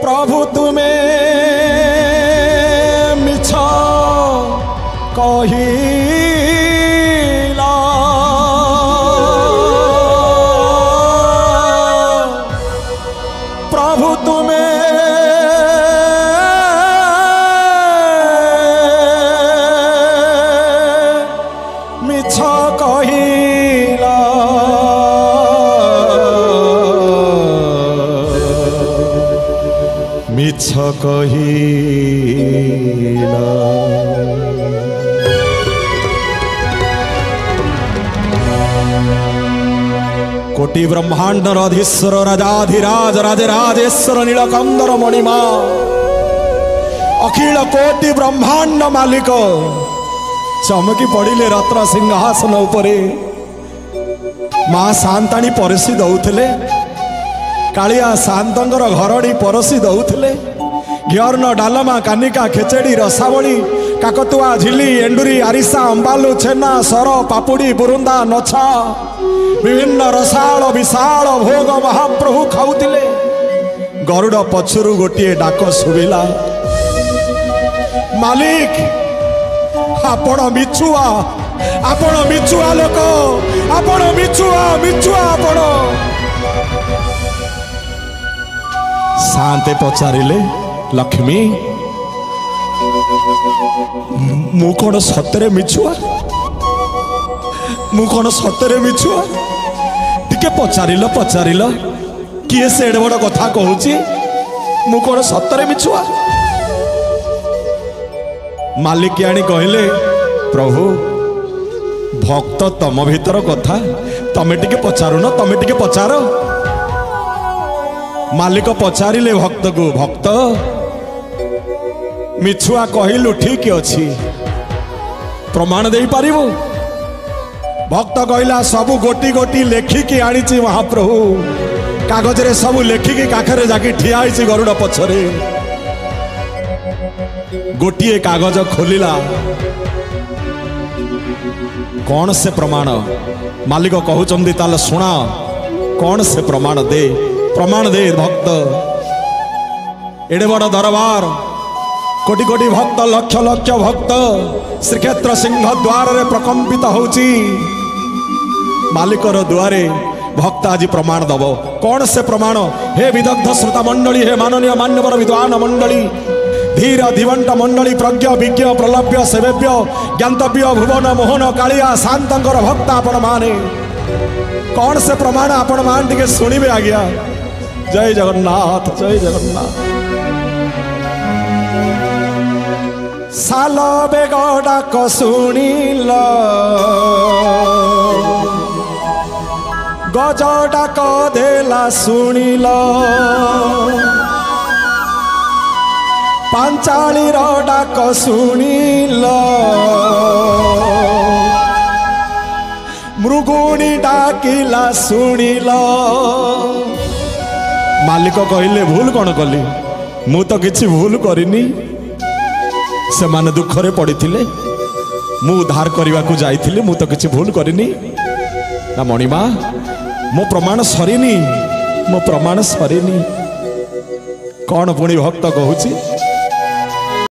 प्रभु तुम्हें मिछ कहिला प्रभु तुम्हें मिछ कहिला मिछ कहिला कोटि ब्रह्मांडर अधीश्वर राजाधिराज राजराजेश्वर नीलकंदर मणिमा अखिल कोटि ब्रह्मांड मालिक चमकी पड़िले रत्न सिंहासन उपरे माँ शांताणी परसी दौले कालिया शांतर घरड़ी परसी दौले घिअर्न डालमा कानिका खेचेड़ी रसावली काकतुआ झिली एंडुरी आरिसा अंबालू छेना सर पापुड़ी बुरुंदा नछा विभिन्न रसाल विशाल भोग महाप्रभु खाऊतिले गरुड़ पछुरु गोटे डाक शुभिला मालिक आपण मिछुआ लोक आपण मिछुआ आपण शांते पचारिले लक्ष्मी मु कौन सतरे मिछुआ मु कौन सतरे मिछुआ टिके पचारिल किए से एडे बड़ कथा कहूची मु कौन सतरे मिछुआ मालिकियाणी कहले प्रभु भक्त तम भीतर कथा तमे टिके पचारुन तमे टिके पचार मालिक पचारिले भक्त को भक्त मिछुआ कहलु ठीक अच्छी प्रमाण दे पारिबो भक्त कहला सबू गोटी गोटी लेखिकी आनी महाप्रभु कागज रे सबू लेखिकी काखरे जाके ठिया होइछि गरुड़ पछरे गोटिए कागज खोलिला कौन से प्रमाण मालिक कहउचंदी ताले सुना कौन से प्रमाण दे भक्त एडे बड़ दरबार कोटि कोटि भक्त लक्ष लक्ष भक्त श्रीक्षेत्र सिंह द्वार रे प्रकंपित होची मालिकर द्वारे भक्त आज प्रमाण दब कौन से प्रमाण हे विदग्ध श्रोता मंडली हे माननीय मान्यवर विद्वान मंडली धीर धीवंट मंडली प्रज्ञ विज्ञ प्रलभ्य सेवेभ्य ज्ञातव्य भुवन मोहन कालिया शांतर भक्त आपण माने कौन से प्रमाण आपण मान टिके शुणिबे आज्ञा जय जगन्नाथ जय जगन्नाथ साल बेग डाक शुणिल गज डाक देला शुणिल पांचालीर डाक शुणिल मृगुणी डाकिला शुणिल मालिक कहले भूल कौन कली मु तो किसी भूल करिनी से माने दुखरे पड़िथिले मु उद्धार करने को जाइथिले मु तो किसी भूल करिनी ना मणिमा मो प्रमाण सरीनी कौन पुणी भक्त कहूची